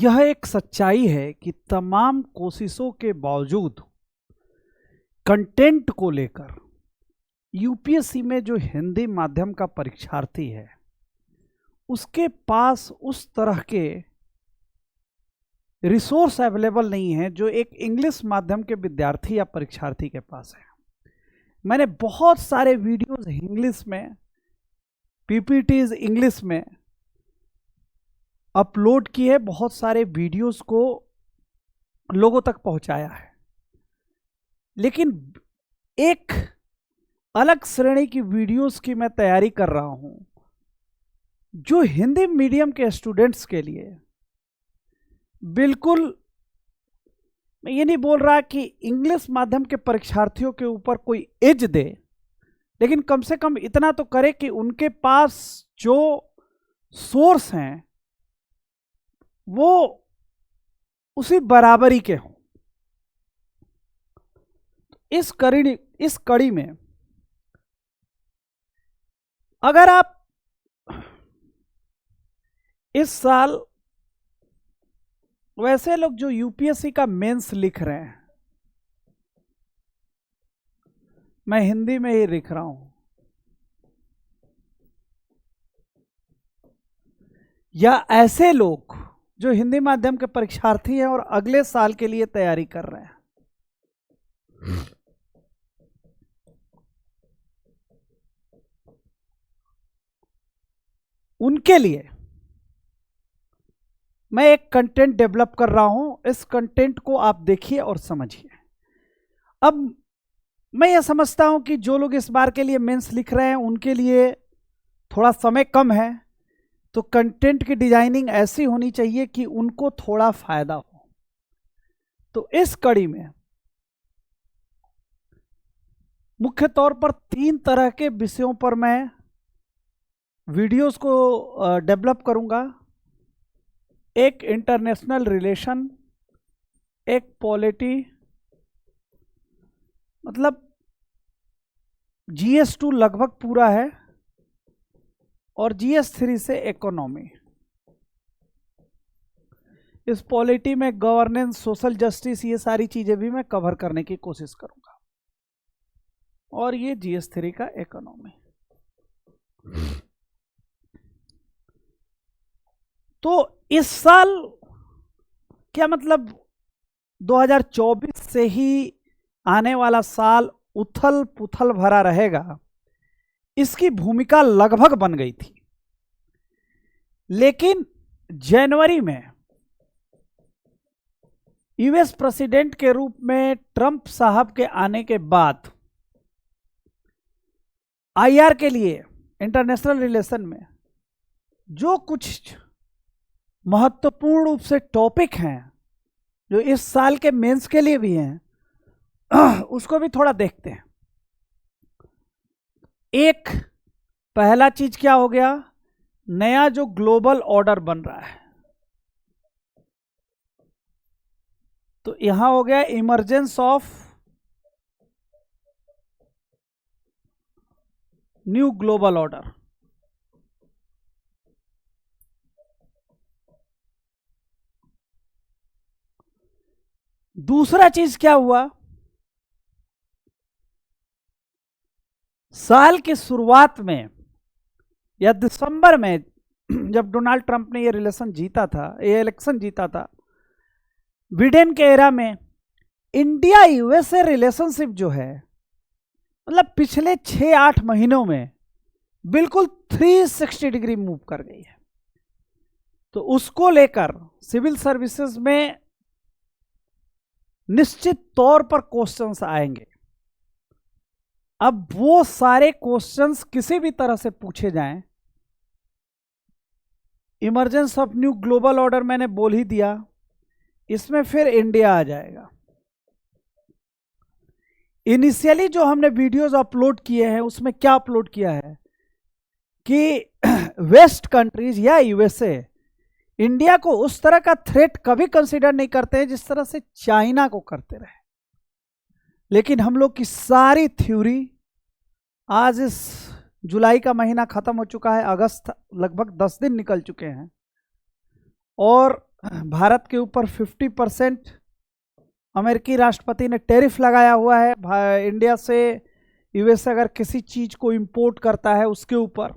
यह एक सच्चाई है कि तमाम कोशिशों के बावजूद कंटेंट को लेकर यूपीएससी में जो हिंदी माध्यम का परीक्षार्थी है उसके पास उस तरह के रिसोर्स अवेलेबल नहीं है जो एक इंग्लिश माध्यम के विद्यार्थी या परीक्षार्थी के पास है। मैंने बहुत सारे वीडियोस इंग्लिश में, पीपीटीज इंग्लिश में अपलोड किए, बहुत सारे वीडियोस को लोगों तक पहुंचाया है, लेकिन एक अलग श्रेणी की वीडियोस की मैं तैयारी कर रहा हूं जो हिंदी मीडियम के स्टूडेंट्स के लिए बिल्कुल, मैं ये नहीं बोल रहा कि इंग्लिश माध्यम के परीक्षार्थियों के ऊपर कोई एज दे, लेकिन कम से कम इतना तो करे कि उनके पास जो सोर्स हैं वो उसी बराबरी के हों। इस कड़ी में अगर आप इस साल, वैसे लोग जो यूपीएससी का मेंस लिख रहे हैं, मैं हिंदी में ही लिख रहा हूं, या ऐसे लोग जो हिंदी माध्यम के परीक्षार्थी हैं और अगले साल के लिए तैयारी कर रहे हैं, उनके लिए मैं एक कंटेंट डेवलप कर रहा हूं। इस कंटेंट को आप देखिए और समझिए। अब मैं ये समझता हूं कि जो लोग इस बार के लिए मेंस लिख रहे हैं उनके लिए थोड़ा समय कम है, तो कंटेंट की डिजाइनिंग ऐसी होनी चाहिए कि उनको थोड़ा फायदा हो। तो इस कड़ी में मुख्य तौर पर 3 तरह के विषयों पर मैं वीडियोस को डेवलप करूंगा। एक इंटरनेशनल रिलेशन, एक पॉलिटी, मतलब GS2 लगभग पूरा है, और GS3 से इकोनॉमी। इस पॉलिटी में गवर्नेंस, सोशल जस्टिस, ये सारी चीजें भी मैं कवर करने की कोशिश करूंगा, और ये GS3 का इकोनॉमी। तो इस साल क्या मतलब 2024 से ही आने वाला साल उथल पुथल भरा रहेगा, इसकी भूमिका लगभग बन गई थी। लेकिन जनवरी में यूएस प्रेसिडेंट के रूप में ट्रंप साहब के आने के बाद IR के लिए, इंटरनेशनल रिलेशन में जो कुछ महत्वपूर्ण रूप से टॉपिक हैं जो इस साल के मेंस के लिए भी हैं, उसको भी थोड़ा देखते हैं। एक पहला चीज क्या हो गया, नया जो ग्लोबल ऑर्डर बन रहा है, तो यहां हो गया emergence of new global order. दूसरा चीज क्या हुआ, साल की शुरुआत में या दिसंबर में जब डोनाल्ड ट्रंप ने ये इलेक्शन जीता था, बिडेन के एरा में इंडिया यूएसए रिलेशनशिप जो है, मतलब पिछले 6-8 महीनों में बिल्कुल 360 डिग्री मूव कर गई है। तो उसको लेकर सिविल सर्विसेज में निश्चित तौर पर क्वेश्चंस आएंगे। अब वो सारे क्वेश्चंस किसी भी तरह से पूछे जाएं, emergence of new global order मैंने बोल ही दिया, इसमें फिर इंडिया आ जाएगा। इनिशियली जो हमने वीडियोस अपलोड किए हैं उसमें क्या अपलोड किया है कि वेस्ट कंट्रीज या यूएसए इंडिया को उस तरह का थ्रेट कभी कंसीडर नहीं करते हैं जिस तरह से चाइना को करते रहे। लेकिन हम लोग की सारी थ्योरी, आज इस जुलाई का महीना खत्म हो चुका है, अगस्त लगभग 10 दिन निकल चुके हैं, और भारत के ऊपर 50% अमेरिकी राष्ट्रपति ने टैरिफ लगाया हुआ है इंडिया से यूएस अगर किसी चीज को इंपोर्ट करता है उसके ऊपर।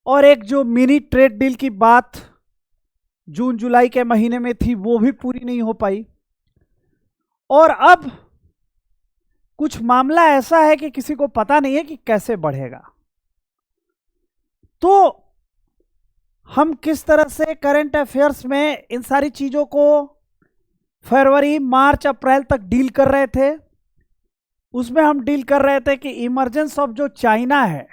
और एक जो मिनी ट्रेड डील की बात जून जुलाई के महीने में थी वो भी पूरी नहीं हो पाई। और अब कुछ मामला ऐसा है कि किसी को पता नहीं है कि कैसे बढ़ेगा। तो हम किस तरह से करंट अफेयर्स में इन सारी चीजों को फरवरी मार्च अप्रैल तक डील कर रहे थे, उसमें हम डील कर रहे थे कि इमरजेंस ऑफ जो चाइना है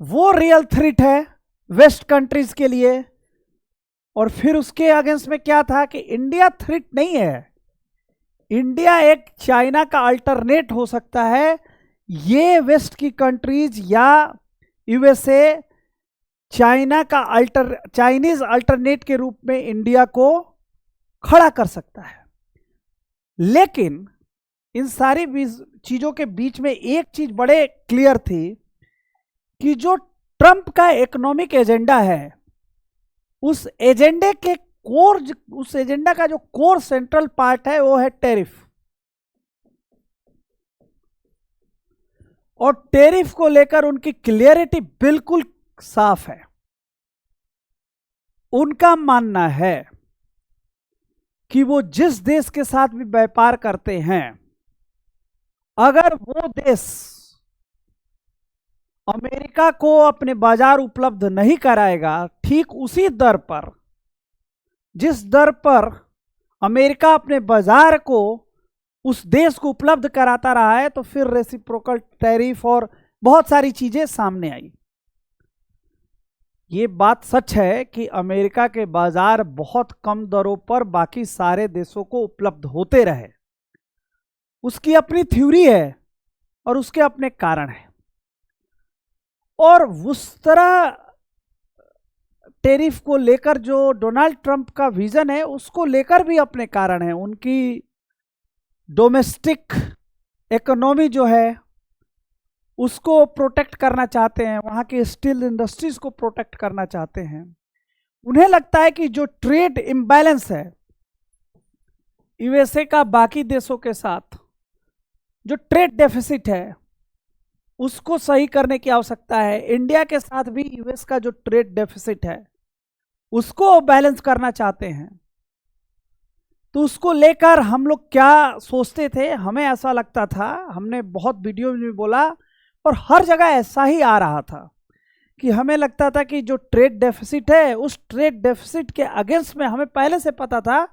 वो रियल थ्रेट है वेस्ट कंट्रीज के लिए। और फिर उसके अगेंस्ट में क्या था कि इंडिया थ्रेट नहीं है, इंडिया एक चाइना का अल्टरनेट हो सकता है। ये वेस्ट की कंट्रीज या यूएसए चाइनीज अल्टरनेट के रूप में इंडिया को खड़ा कर सकता है। लेकिन इन सारी चीजों के बीच में एक चीज बड़े क्लियर थी कि जो ट्रंप का इकोनॉमिक एजेंडा है उस एजेंडा का जो कोर सेंट्रल पार्ट है वो है टैरिफ। और टैरिफ को लेकर उनकी क्लियरिटी बिल्कुल साफ है। उनका मानना है कि वो जिस देश के साथ भी व्यापार करते हैं, अगर वो देश अमेरिका को अपने बाजार उपलब्ध नहीं कराएगा ठीक उसी दर पर जिस दर पर अमेरिका अपने बाजार को उस देश को उपलब्ध कराता रहा है, तो फिर रेसिप्रोकल टैरिफ और बहुत सारी चीजें सामने आई। ये बात सच है कि अमेरिका के बाजार बहुत कम दरों पर बाकी सारे देशों को उपलब्ध होते रहे, उसकी अपनी थ्योरी है और उसके अपने कारण है। और उस तरह टैरिफ को लेकर जो डोनाल्ड ट्रंप का विजन है उसको लेकर भी अपने कारण है। उनकी डोमेस्टिक इकोनॉमी जो है उसको प्रोटेक्ट करना चाहते हैं, वहाँ के स्टील इंडस्ट्रीज को प्रोटेक्ट करना चाहते हैं। उन्हें लगता है कि जो ट्रेड इम्बैलेंस है यूएसए का बाकी देशों के साथ, जो ट्रेड डेफिसिट है उसको सही करने की आवश्यकता है। इंडिया के साथ भी यूएस का जो ट्रेड डेफिसिट है उसको बैलेंस करना चाहते हैं। तो उसको लेकर हम लोग क्या सोचते थे, हमें ऐसा लगता था, हमने बहुत वीडियो में भी बोला और हर जगह ऐसा ही आ रहा था कि हमें लगता था कि जो ट्रेड डेफिसिट है उस ट्रेड डेफिसिट के अगेंस्ट में हमें पहले से पता था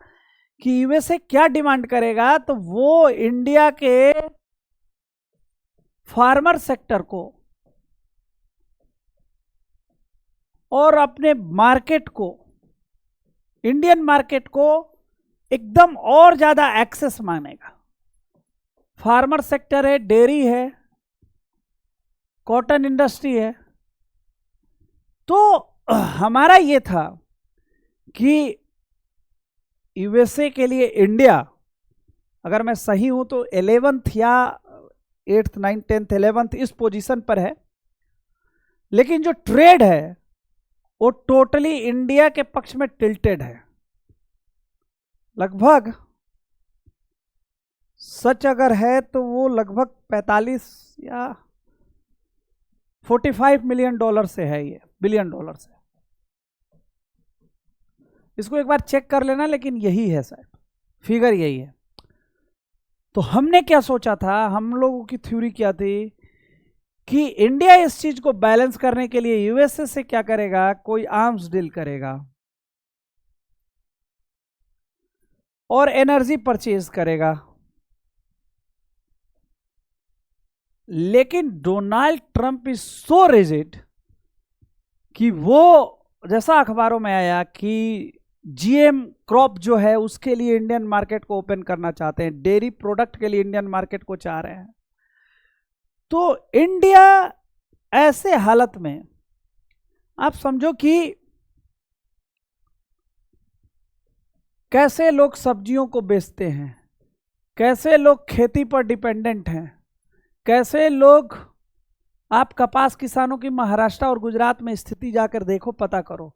कि यूएसए क्या डिमांड करेगा। तो वो इंडिया के फार्मर सेक्टर को और अपने मार्केट को, इंडियन मार्केट को एकदम और ज्यादा एक्सेस मांगेगा। फार्मर सेक्टर है, डेयरी है, कॉटन इंडस्ट्री है। तो हमारा ये था कि यूएसए के लिए इंडिया, अगर मैं सही हूं तो 11th या 8th 9th 10th 11th इस पोजीशन पर है, लेकिन जो ट्रेड है वो टोटली इंडिया के पक्ष में टिल्टेड है। लगभग सच अगर है तो वो लगभग 45 या 45 मिलियन डॉलर से है, ये बिलियन डॉलर से। इसको एक बार चेक कर लेना, लेकिन यही है शायद, फिगर यही है। तो हमने क्या सोचा था, हम लोगों की थ्योरी क्या थी कि इंडिया इस चीज को बैलेंस करने के लिए यूएसए से क्या करेगा, कोई आर्म्स डील करेगा और एनर्जी परचेज करेगा। लेकिन Donald Trump is so rigid कि वो, जैसा अखबारों में आया कि जीएम क्रॉप जो है उसके लिए इंडियन मार्केट को ओपन करना चाहते हैं, डेयरी प्रोडक्ट के लिए इंडियन मार्केट को चाह रहे हैं। तो इंडिया ऐसे हालत में आप समझो कि कैसे लोग सब्जियों को बेचते हैं, कैसे लोग खेती पर डिपेंडेंट हैं, कैसे लोग आप कपास किसानों की महाराष्ट्र और गुजरात में स्थिति जाकर देखो, पता करो,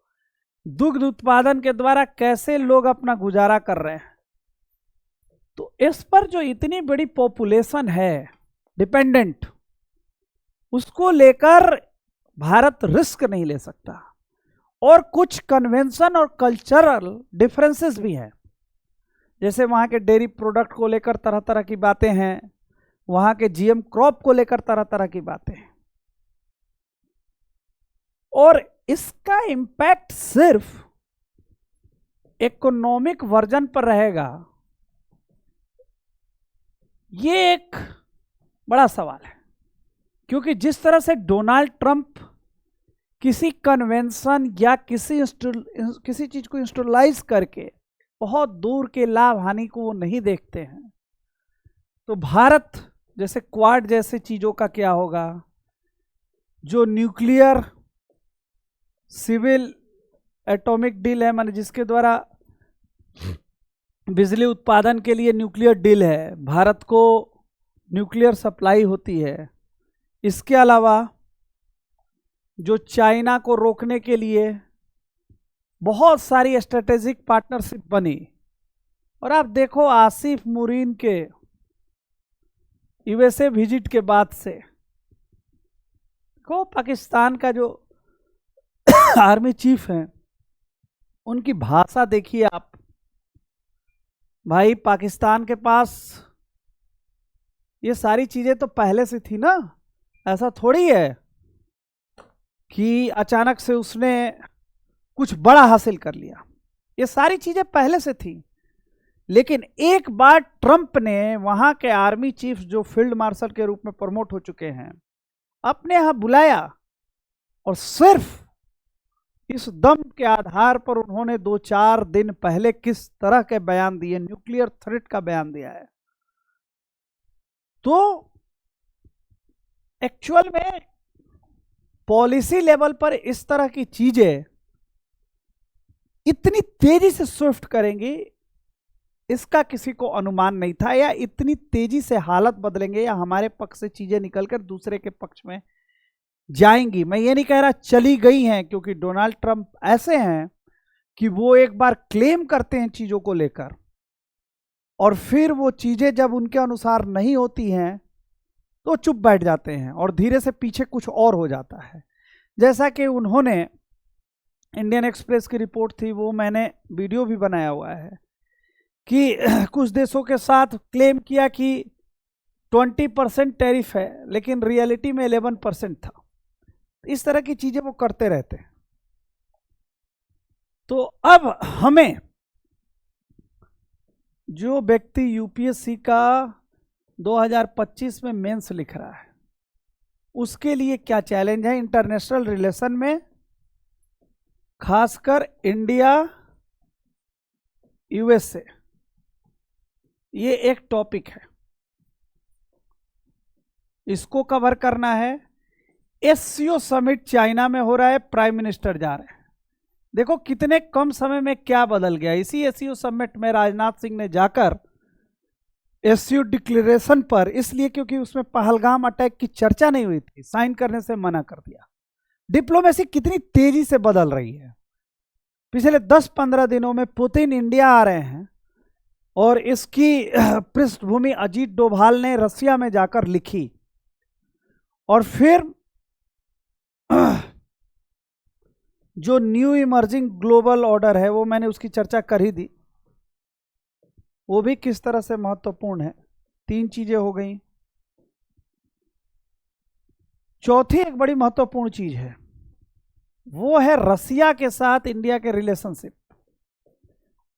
दुग्ध उत्पादन के द्वारा कैसे लोग अपना गुजारा कर रहे हैं। तो इस पर जो इतनी बड़ी पॉपुलेशन है डिपेंडेंट, उसको लेकर भारत रिस्क नहीं ले सकता। और कुछ कन्वेंशन और कल्चरल डिफरेंसेस भी हैं, जैसे वहाँ के डेयरी प्रोडक्ट को लेकर तरह तरह की बातें हैं, वहाँ के जीएम क्रॉप को लेकर तरह तरह की बातें हैं, और इसका इम्पैक्ट सिर्फ इकोनॉमिक वर्जन पर रहेगा, ये एक बड़ा सवाल है। क्योंकि जिस तरह से डोनाल्ड ट्रंप किसी कन्वेंशन या किसी चीज को इंस्टॉलाइज करके बहुत दूर के लाभ हानि को वो नहीं देखते हैं, तो भारत जैसे क्वाड जैसे चीजों का क्या होगा, जो न्यूक्लियर सिविल एटॉमिक डील है, माने जिसके द्वारा बिजली उत्पादन के लिए न्यूक्लियर डील है, भारत को न्यूक्लियर सप्लाई होती है। इसके अलावा जो चाइना को रोकने के लिए बहुत सारी स्ट्रेटेजिक पार्टनरशिप बनी, और आप देखो आसिफ मुरीन के यूएसए विजिट के बाद से को पाकिस्तान का जो आर्मी चीफ है, उनकी भाषा देखिए आप। भाई पाकिस्तान के पास ये सारी चीजें तो पहले से थी ना, ऐसा थोड़ी है कि अचानक से उसने कुछ बड़ा हासिल कर लिया। ये सारी चीजें पहले से थी, लेकिन एक बार ट्रंप ने वहां के आर्मी चीफ जो फील्ड मार्शल के रूप में प्रमोट हो चुके हैं, अपने यहां बुलाया, और सिर्फ इस दम के आधार पर उन्होंने 2-4 दिन पहले किस तरह के बयान दिए, न्यूक्लियर थ्रेट का बयान दिया है। तो एक्चुअल में पॉलिसी लेवल पर इस तरह की चीजें इतनी तेजी से स्विफ्ट करेंगी, इसका किसी को अनुमान नहीं था, या इतनी तेजी से हालत बदलेंगे या हमारे पक्ष से चीजें निकलकर दूसरे के पक्ष में जाएंगी। मैं ये नहीं कह रहा चली गई हैं, क्योंकि डोनाल्ड ट्रंप ऐसे हैं कि वो एक बार क्लेम करते हैं चीजों को लेकर, और फिर वो चीजें जब उनके अनुसार नहीं होती हैं तो चुप बैठ जाते हैं, और धीरे से पीछे कुछ और हो जाता है। जैसा कि उन्होंने, इंडियन एक्सप्रेस की रिपोर्ट थी, वो मैंने वीडियो भी बनाया हुआ है, कि कुछ देशों के साथ क्लेम किया कि 20% टैरिफ है, लेकिन रियलिटी में 11% था। इस तरह की चीजें वो करते रहते हैं। तो अब हमें, जो व्यक्ति यूपीएससी का 2025 में मेंस लिख रहा है, उसके लिए क्या चैलेंज है इंटरनेशनल रिलेशन में, खासकर इंडिया यूएसए, ये एक टॉपिक है, इसको कवर करना है। एससीओ समिट चाइना में हो रहा है, प्राइम मिनिस्टर जा रहे हैं। देखो कितने कम समय में क्या बदल गया। इसी एससीओ समिट में राजनाथ सिंह ने जाकर एससीओ डिक्लेरेशन पर, इसलिए क्योंकि उसमें पहलगाम अटैक की चर्चा नहीं हुई थी, साइन करने से मना कर दिया। डिप्लोमेसी कितनी तेजी से बदल रही है। पिछले 10-15 दिनों में पुतिन इंडिया आ रहे हैं, और इसकी पृष्ठभूमि अजीत डोभाल ने रसिया में जाकर लिखी, और फिर जो न्यू इमर्जिंग ग्लोबल ऑर्डर है, वो मैंने उसकी चर्चा कर ही दी, वो भी किस तरह से महत्वपूर्ण है। 3 चीजें हो गई। चौथी एक बड़ी महत्वपूर्ण चीज है, वो है रसिया के साथ इंडिया के रिलेशनशिप।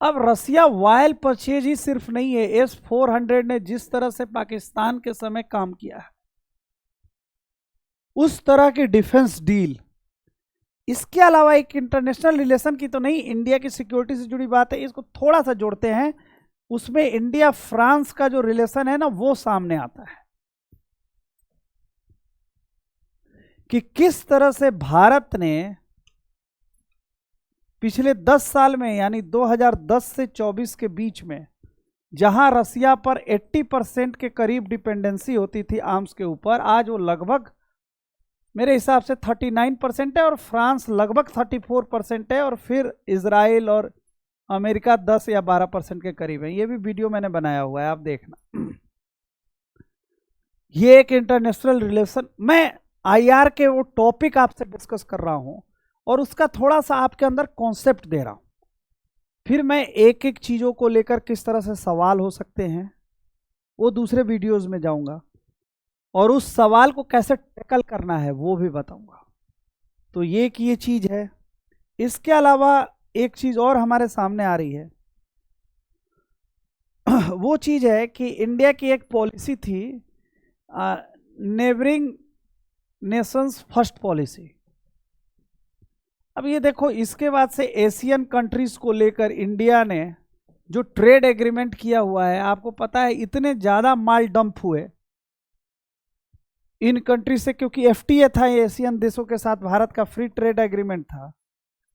अब रसिया वायल परचेज ही सिर्फ नहीं है, S-400 ने जिस तरह से पाकिस्तान के समय काम किया है, उस तरह की डिफेंस डील, इसके अलावा एक इंटरनेशनल रिलेशन की तो नहीं, इंडिया की सिक्योरिटी से जुड़ी बात है, इसको थोड़ा सा जोड़ते हैं, उसमें इंडिया फ्रांस का जो रिलेशन है ना, वो सामने आता है कि किस तरह से भारत ने पिछले 10 साल में, यानी 2010 से 24 के बीच में, जहां रसिया पर 80% के करीब डिपेंडेंसी होती थी आर्म्स के ऊपर, आज वो लगभग मेरे हिसाब से 39% है और फ्रांस लगभग 34% है और फिर इजराइल और अमेरिका 10 या 12% के करीब है। ये भी वीडियो मैंने बनाया हुआ है, आप देखना। ये एक इंटरनेशनल रिलेशन, मैं आईआर के वो टॉपिक आपसे डिस्कस कर रहा हूं और उसका थोड़ा सा आपके अंदर कॉन्सेप्ट दे रहा हूं। फिर मैं एक एक चीज़ों को लेकर किस तरह से सवाल हो सकते हैं वो दूसरे वीडियोस में जाऊंगा और उस सवाल को कैसे टैकल करना है वो भी बताऊंगा। तो ये कि ये चीज़ है। इसके अलावा एक चीज़ और हमारे सामने आ रही है, वो चीज़ है कि इंडिया की एक पॉलिसी थी, नेबरिंग नेशंस फर्स्ट पॉलिसी। अब ये देखो, इसके बाद से एशियन कंट्रीज को लेकर इंडिया ने जो ट्रेड एग्रीमेंट किया हुआ है, आपको पता है इतने ज़्यादा माल डंप हुए इन कंट्री से, क्योंकि एफटीए था एशियन देशों के साथ, भारत का फ्री ट्रेड एग्रीमेंट था,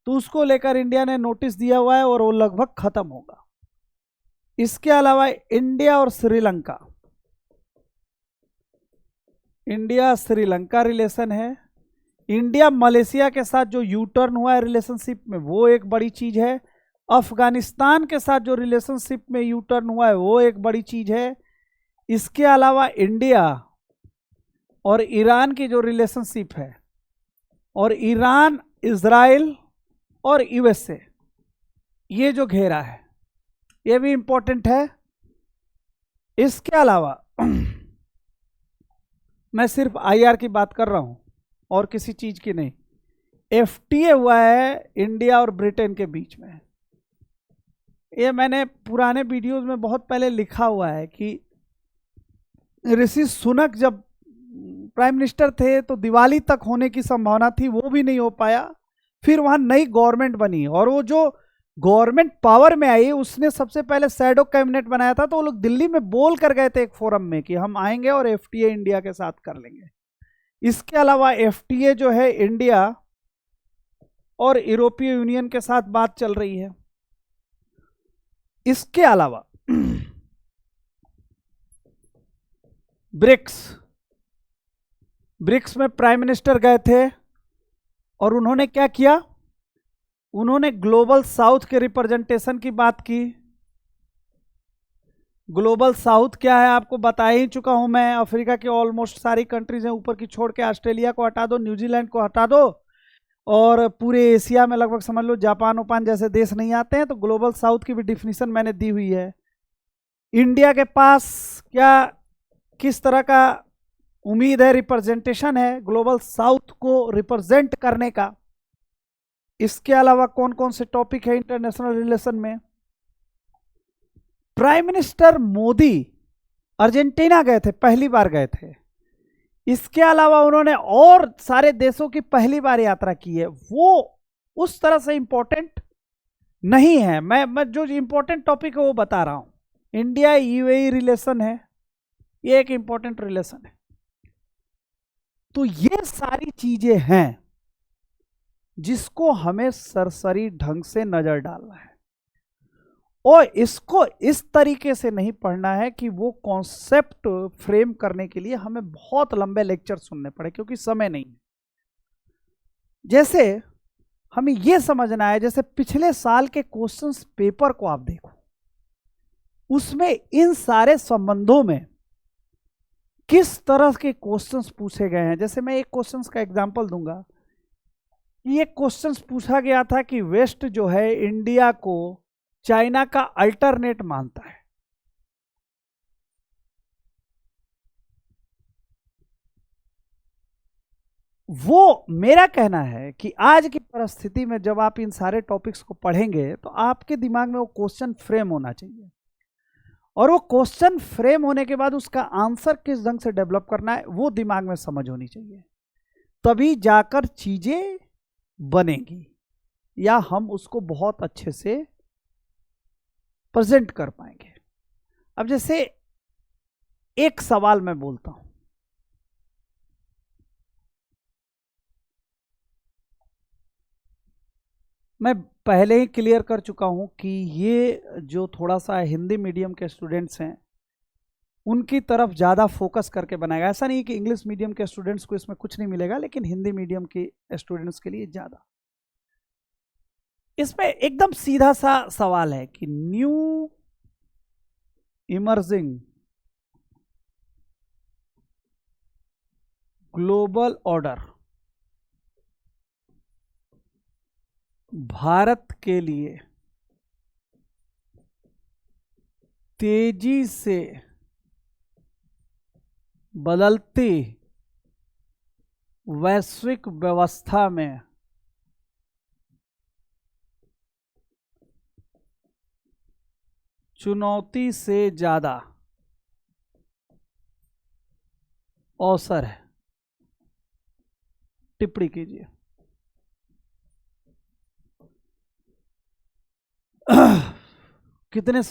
तो उसको लेकर इंडिया ने नोटिस दिया हुआ है और वो लगभग खत्म होगा। इसके अलावा इंडिया और श्रीलंका, इंडिया श्रीलंका रिलेशन है। इंडिया मलेशिया के साथ जो यू टर्न हुआ है रिलेशनशिप में, वो एक बड़ी चीज है। अफगानिस्तान के साथ जो रिलेशनशिप में यू टर्न हुआ है वो एक बड़ी चीज है। इसके अलावा इंडिया और ईरान की जो रिलेशनशिप है, और ईरान, इजराइल और यूएसए, ये जो घेरा है ये भी इंपॉर्टेंट है। इसके अलावा मैं सिर्फ आईआर की बात कर रहा हूं और किसी चीज की नहीं। एफटीए हुआ है इंडिया और ब्रिटेन के बीच में, ये मैंने पुराने वीडियोस में बहुत पहले लिखा हुआ है कि ऋषि सुनक जब प्राइम मिनिस्टर थे तो दिवाली तक होने की संभावना थी, वो भी नहीं हो पाया। फिर वहां नई गवर्नमेंट बनी और वो जो गवर्नमेंट पावर में आई उसने सबसे पहले शैडो कैबिनेट बनाया था, तो वो लोग दिल्ली में बोल कर गए थे एक फोरम में कि हम आएंगे और एफटीए इंडिया के साथ कर लेंगे। इसके अलावा एफटीए जो है इंडिया और यूरोपीय यूनियन के साथ बात चल रही है। इसके अलावा ब्रिक्स में प्राइम मिनिस्टर गए थे और उन्होंने क्या किया, उन्होंने ग्लोबल साउथ के रिप्रेजेंटेशन की बात की। ग्लोबल साउथ क्या है आपको बता ही चुका हूं मैं। अफ्रीका की ऑलमोस्ट सारी कंट्रीज हैं ऊपर की छोड़ के, ऑस्ट्रेलिया को हटा दो, न्यूजीलैंड को हटा दो, और पूरे एशिया में लगभग समझ लो जापान ओपान जैसे देश नहीं आते हैं। तो ग्लोबल साउथ की भी डिफिनीशन मैंने दी हुई है। इंडिया के पास क्या किस तरह का उम्मीद है, रिप्रेजेंटेशन है ग्लोबल साउथ को रिप्रेजेंट करने का। इसके अलावा कौन कौन से टॉपिक है इंटरनेशनल रिलेशन में। प्राइम मिनिस्टर मोदी अर्जेंटीना गए थे, पहली बार गए थे। इसके अलावा उन्होंने और सारे देशों की पहली बार यात्रा की है। वो उस तरह से इंपॉर्टेंट नहीं है, मैं जो इंपॉर्टेंट टॉपिक है वो बता रहा हूं। इंडिया यूएई रिलेशन है, ये एक इंपॉर्टेंट रिलेशन है। तो ये सारी चीजें हैं जिसको हमें सरसरी ढंग से नजर डालना है और इसको इस तरीके से नहीं पढ़ना है कि वो कॉन्सेप्ट फ्रेम करने के लिए हमें बहुत लंबे लेक्चर सुनने पड़े, क्योंकि समय नहीं है। जैसे हमें यह समझना है, जैसे पिछले साल के क्वेश्चंस पेपर को आप देखो, उसमें इन सारे संबंधों में किस तरह के क्वेश्चंस पूछे गए हैं। जैसे मैं एक क्वेश्चंस का एग्जांपल दूंगा। ये क्वेश्चंस पूछा गया था कि वेस्ट जो है इंडिया को चाइना का अल्टरनेट मानता है। वो मेरा कहना है कि आज की परिस्थिति में जब आप इन सारे टॉपिक्स को पढ़ेंगे तो आपके दिमाग में वो क्वेश्चन फ्रेम होना चाहिए, और वो क्वेश्चन फ्रेम होने के बाद उसका आंसर किस ढंग से डेवलप करना है वो दिमाग में समझ होनी चाहिए। तभी जाकर चीजें बनेगी या हम उसको बहुत अच्छे से प्रेजेंट कर पाएंगे। अब जैसे एक सवाल मैं बोलता हूं, मैं पहले ही क्लियर कर चुका हूं कि ये जो थोड़ा सा हिंदी मीडियम के स्टूडेंट्स हैं उनकी तरफ ज़्यादा फोकस करके बनाएगा। ऐसा नहीं कि इंग्लिश मीडियम के स्टूडेंट्स को इसमें कुछ नहीं मिलेगा, लेकिन हिंदी मीडियम के स्टूडेंट्स के लिए ज़्यादा। इसमें एकदम सीधा सा सवाल है कि new emerging global order Bharat के लिए तेजी से बदलती वैश्विक व्यवस्था में चुनौती से ज्यादा अवसर है। टिप्पणी कीजिए। कितने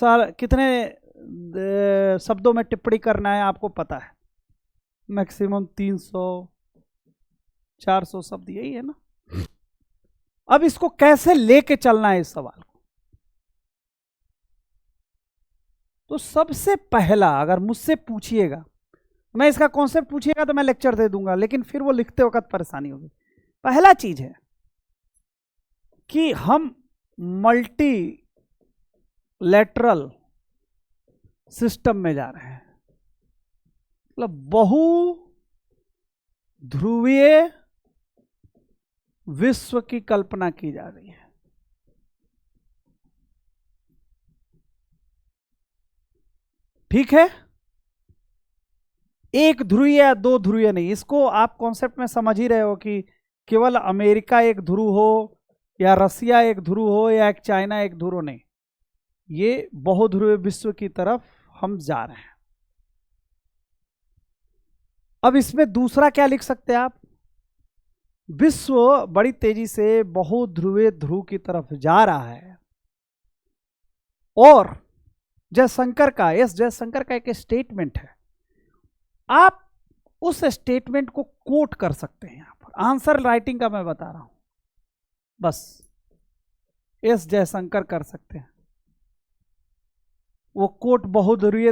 शब्दों में टिप्पणी करना है आपको पता है? मैक्सिमम 300 400 शब्द, यही है ना। अब इसको कैसे लेके चलना है इस सवाल को? तो सबसे पहला, अगर मुझसे पूछिएगा, मैं इसका कॉन्सेप्ट पूछिएगा तो मैं लेक्चर दे दूंगा, लेकिन फिर वो लिखते वक्त परेशानी होगी। पहला चीज है कि हम मल्टी लेटरल सिस्टम में जा रहे हैं, मतलब बहु ध्रुवीय विश्व की कल्पना की जा रही है। ठीक है, एक ध्रुवीय या दो ध्रुवीय नहीं। इसको आप कॉन्सेप्ट में समझ ही रहे हो कि केवल अमेरिका एक ध्रुव हो या रसिया एक ध्रुव हो या एक चाइना एक ध्रुव, नहीं। ये बहुध्रुवीय विश्व की तरफ हम जा रहे हैं। अब इसमें दूसरा क्या लिख सकते हैं आप? विश्व बड़ी तेजी से बहुध्रुवीय ध्रुव की तरफ जा रहा है, और जयशंकर का, जयशंकर का एक स्टेटमेंट है, आप उस स्टेटमेंट को कोट कर सकते हैं। यहां पर आंसर राइटिंग का मैं बता रहा हूं, बस एस जयशंकर कर सकते हैं। वो कोट बहुध्रुवीय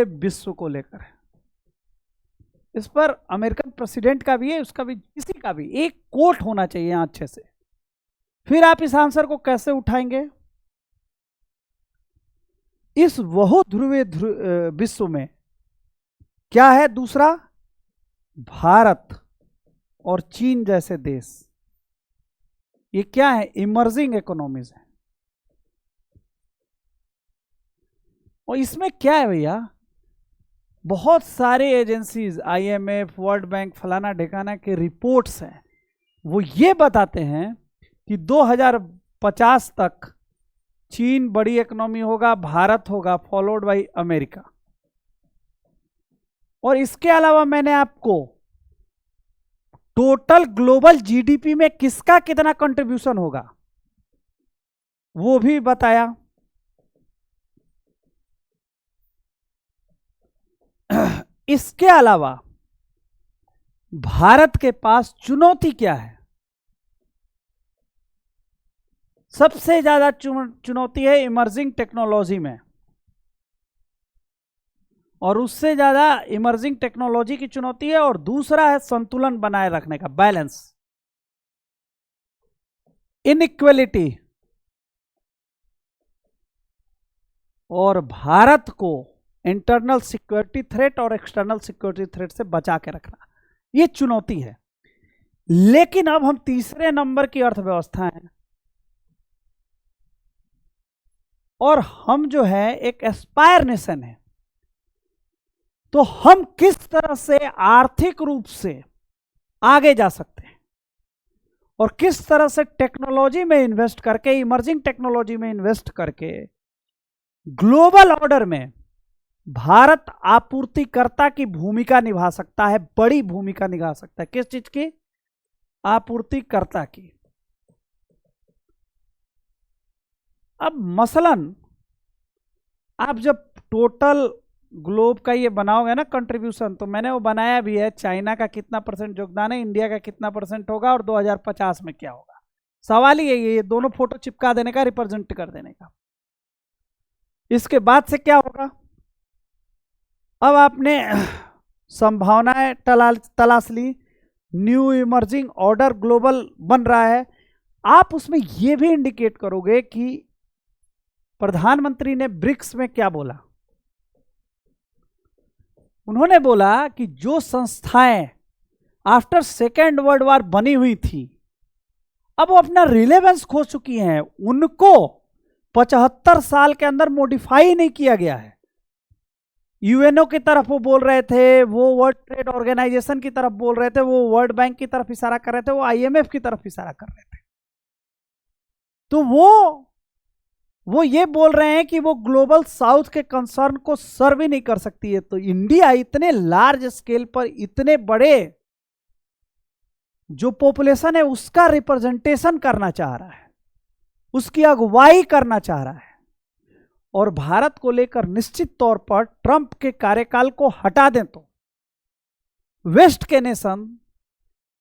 विश्व को लेकर है। इस पर अमेरिकन प्रेसिडेंट का भी है, उसका भी, किसी का भी एक कोट होना चाहिए यहां अच्छे से। फिर आप इस आंसर को कैसे उठाएंगे? इस बहुध्रुवीय विश्व में क्या है? दूसरा, भारत और चीन जैसे देश, ये क्या है? इमर्जिंग इकोनॉमीज है। और इसमें क्या है भैया, बहुत सारे एजेंसीज, IMF, वर्ल्ड बैंक, फलाना ढिकाना के रिपोर्ट्स हैं, वो ये बताते हैं कि 2050 तक चीन बड़ी इकोनॉमी होगा, भारत होगा, फॉलोड बाय अमेरिका। और इसके अलावा मैंने आपको टोटल ग्लोबल GDP में किसका कितना कंट्रीब्यूशन होगा वो भी बताया। इसके अलावा भारत के पास चुनौती क्या है? सबसे ज्यादा चुनौती है इमर्जिंग टेक्नोलॉजी में, और उससे ज्यादा इमर्जिंग टेक्नोलॉजी की चुनौती है। और दूसरा है संतुलन बनाए रखने का, बैलेंस, इनइक्वलिटी। और भारत को इंटरनल सिक्योरिटी थ्रेट और एक्सटर्नल सिक्योरिटी थ्रेट से बचा के रखना, ये चुनौती है। लेकिन अब हम तीसरे नंबर की अर्थव्यवस्था हैं, और हम जो है एक एस्पायर नेशन है। तो हम किस तरह से आर्थिक रूप से आगे जा सकते हैं, और किस तरह से टेक्नोलॉजी में इन्वेस्ट करके, इमर्जिंग टेक्नोलॉजी में इन्वेस्ट करके ग्लोबल ऑर्डर में भारत आपूर्तिकर्ता की भूमिका निभा सकता है, बड़ी भूमिका निभा सकता है। किस चीज की? आपूर्तिकर्ता की। अब मसलन आप जब टोटल ग्लोब का ये बनाओगे ना कंट्रीब्यूशन, तो मैंने वो बनाया भी है, चाइना का कितना % योगदान है, इंडिया का कितना % होगा, और 2050 में क्या होगा। सवाल ही है ये दोनों फोटो चिपका देने का, रिप्रेजेंट कर देने का। इसके बाद से क्या होगा, अब आपने संभावनाएं तलाश ली, न्यू इमर्जिंग ऑर्डर ग्लोबल बन रहा है। आप उसमें यह भी इंडिकेट करोगे कि प्रधानमंत्री ने ब्रिक्स में क्या बोला। उन्होंने बोला कि जो संस्थाएं आफ्टर सेकेंड वर्ल्ड वॉर बनी हुई थी, अब वो अपना रिलेवेंस खो चुकी हैं, उनको 75 साल के अंदर मॉडिफाई नहीं किया गया है। यूएनओ की तरफ वो बोल रहे थे, वो वर्ल्ड ट्रेड ऑर्गेनाइजेशन की तरफ बोल रहे थे, वो वर्ल्ड बैंक की तरफ इशारा कर रहे थे, वो आईएमएफ की तरफ इशारा कर रहे थे। तो वो ये बोल रहे हैं कि वो ग्लोबल साउथ के कंसर्न को सर्व ही नहीं कर सकती है। तो इंडिया इतने लार्ज स्केल पर, इतने बड़े जो पॉपुलेशन है उसका रिप्रेजेंटेशन करना चाह रहा है, उसकी अगुवाई करना चाह रहा है। और भारत को लेकर निश्चित तौर पर ट्रंप के कार्यकाल को हटा दें तो वेस्ट के नेशन,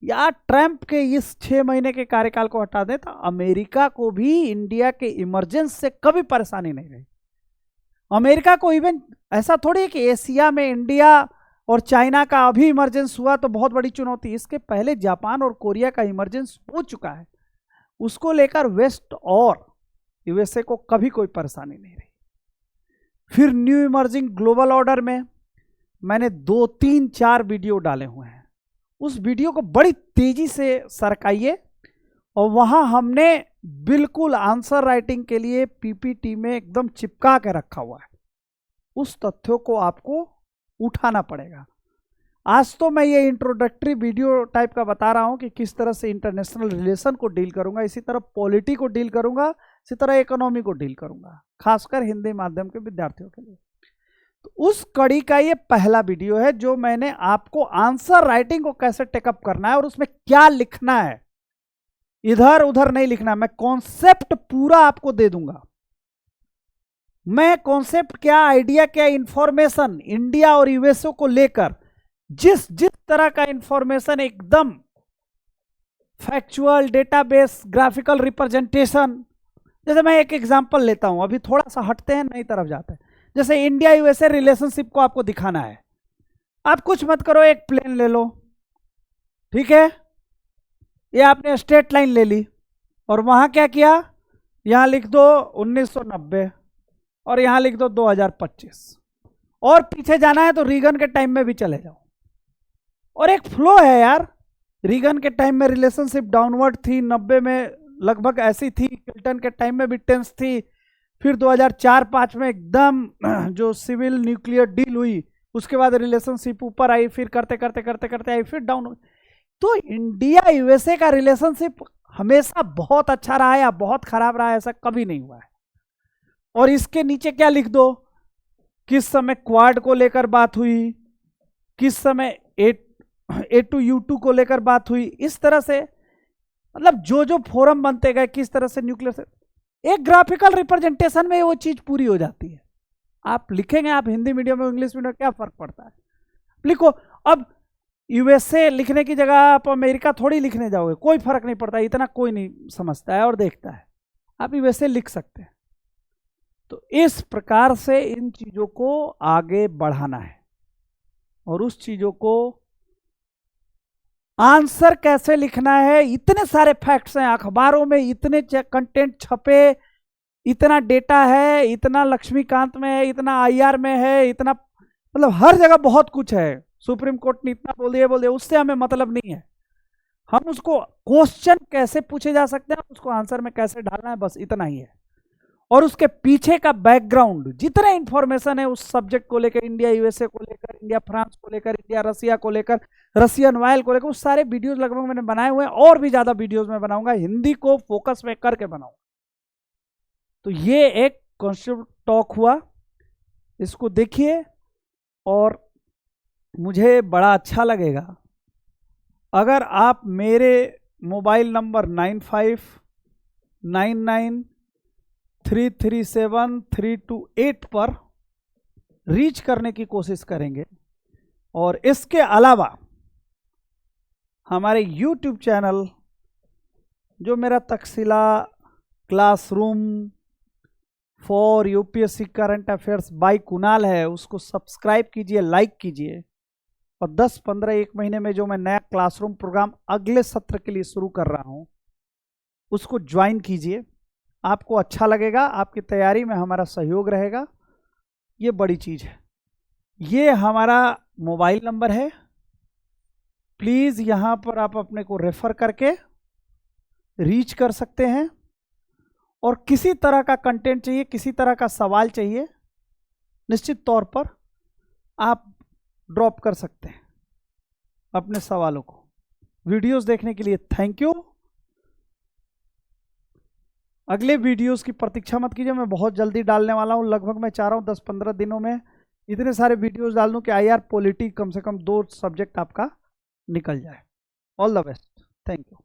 या ट्रंप के इस 6 महीने के कार्यकाल को हटा दें तो अमेरिका को भी इंडिया के इमरजेंस से कभी परेशानी नहीं रही। अमेरिका को इवन ऐसा थोड़ी है कि एशिया में इंडिया और चाइना का अभी इमरजेंस हुआ तो बहुत बड़ी चुनौती, इसके पहले जापान और कोरिया का इमरजेंस हो चुका है। उसको लेकर वेस्ट और यूएसए को कभी कोई परेशानी नहीं रही। फिर न्यू इमर्जिंग ग्लोबल ऑर्डर में मैंने 2, 3, 4 वीडियो डाले हुए हैं। उस वीडियो को बड़ी तेजी से सरकाइए, और वहां हमने बिल्कुल आंसर राइटिंग के लिए पीपीटी में एकदम चिपका के रखा हुआ है। उस तथ्यों को आपको उठाना पड़ेगा। आज तो मैं ये इंट्रोडक्टरी वीडियो टाइप का बता रहा हूं कि किस तरह से इंटरनेशनल रिलेशन को डील करूंगा, इसी तरह पॉलिटी को डील करूंगा, इसी तरह इकोनॉमी को डील करूंगा, खासकर हिंदी माध्यम के विद्यार्थियों के लिए। तो उस कड़ी का ये पहला वीडियो है जो मैंने आपको आंसर राइटिंग को कैसे टेकअप करना है और उसमें क्या लिखना है, इधर उधर नहीं लिखना। मैं कॉन्सेप्ट पूरा आपको दे दूंगा। मैं कॉन्सेप्ट क्या, आइडिया क्या, इंफॉर्मेशन इंडिया और यूएसए को लेकर जिस तरह का इंफॉर्मेशन एकदम फैक्चुअल, डेटाबेस, ग्राफिकल रिप्रेजेंटेशन। जैसे मैं एक एग्जांपल लेता हूं, अभी थोड़ा सा हटते हैं, नई तरफ जाते हैं। जैसे इंडिया यूएसए रिलेशनशिप को आपको दिखाना है। आप कुछ मत करो, एक प्लेन ले लो, ठीक है, ये आपने स्ट्रेट लाइन ले ली और वहां क्या किया, यहां लिख दो 1990 और यहां लिख दो 2025, और पीछे जाना है तो रीगन के टाइम में भी चले जाओ। और एक फ्लो है यार, रीगन के टाइम में रिलेशनशिप डाउनवर्ड थी, 90 में लगभग ऐसी थी, क्लिंटन के टाइम में भी टेंस थी, फिर 2004-5 में एकदम जो सिविल न्यूक्लियर डील हुई उसके बाद रिलेशनशिप ऊपर आई, फिर करते करते करते करते आई, फिर डाउन हुई। तो इंडिया यूएसए का रिलेशनशिप हमेशा बहुत अच्छा रहा है या बहुत खराब रहा है, ऐसा कभी नहीं हुआ है। और इसके नीचे क्या लिख दो, किस समय क्वाड को लेकर बात हुई, किस समय A2U2 को लेकर बात हुई, इस तरह से मतलब जो फोरम बनते गए, किस तरह से न्यूक्लियर से, एक ग्राफिकल रिप्रेजेंटेशन में वो चीज पूरी हो जाती है। आप लिखेंगे, आप हिंदी मीडियम में, इंग्लिश मीडियम, क्या फर्क पड़ता है, लिखो। अब यूएसए लिखने की जगह आप अमेरिका थोड़ी लिखने जाओगे, कोई फर्क नहीं पड़ता, इतना कोई नहीं समझता है और देखता है, आप यूएसए लिख सकते हैं। तो इस प्रकार से इन चीजों को आगे बढ़ाना है और उस चीजों को आंसर कैसे लिखना है। इतने सारे फैक्ट्स हैं अखबारों में, इतने कंटेंट छपे, इतना डेटा है, इतना लक्ष्मीकांत में है, इतना आईआर में है, इतना मतलब हर जगह बहुत कुछ है। सुप्रीम कोर्ट ने इतना बोल दिया, उससे हमें मतलब नहीं है। हम उसको क्वेश्चन कैसे पूछे जा सकते हैं, उसको आंसर में कैसे डालना है, बस इतना ही है। और उसके पीछे का बैकग्राउंड, जितने इंफॉर्मेशन है उस सब्जेक्ट को लेकर, इंडिया यूएसए को लेकर, इंडिया फ्रांस को लेकर, इंडिया रसिया को लेकर, रशियन ऑयल को लेकर, उस सारे वीडियोस लगभग मैंने बनाए हुए हैं, और भी ज्यादा वीडियोस में बनाऊंगा, हिंदी को फोकस में करके बनाऊंगा। तो ये एक कॉन्सेप्ट टॉक हुआ, इसको देखिए और मुझे बड़ा अच्छा लगेगा अगर आप मेरे मोबाइल नंबर 9599337328 पर रीच करने की कोशिश करेंगे। और इसके अलावा हमारे YouTube चैनल जो मेरा Takshashila classroom for UPSC current affairs by Kunal है, उसको सब्सक्राइब कीजिए, लाइक कीजिए, और 10-15 एक महीने में जो मैं नया क्लासरूम प्रोग्राम अगले सत्र के लिए शुरू कर रहा हूं उसको ज्वाइन कीजिए। आपको अच्छा लगेगा, आपकी तैयारी में हमारा सहयोग रहेगा, ये बड़ी चीज़ है। ये हमारा मोबाइल नंबर है, प्लीज़ यहाँ पर आप अपने को रेफर करके रीच कर सकते हैं। और किसी तरह का कंटेंट चाहिए, किसी तरह का सवाल चाहिए, निश्चित तौर पर आप ड्रॉप कर सकते हैं अपने सवालों को। वीडियोस देखने के लिए थैंक यू। अगले वीडियोस की प्रतीक्षा मत कीजिए, मैं बहुत जल्दी डालने वाला हूं। लगभग मैं चाह रहा हूं 10-15 दिनों में इतने सारे वीडियोस डाल दूं कि IR पॉलिटी कम से कम 2 सब्जेक्ट आपका निकल जाए। All the best, thank you.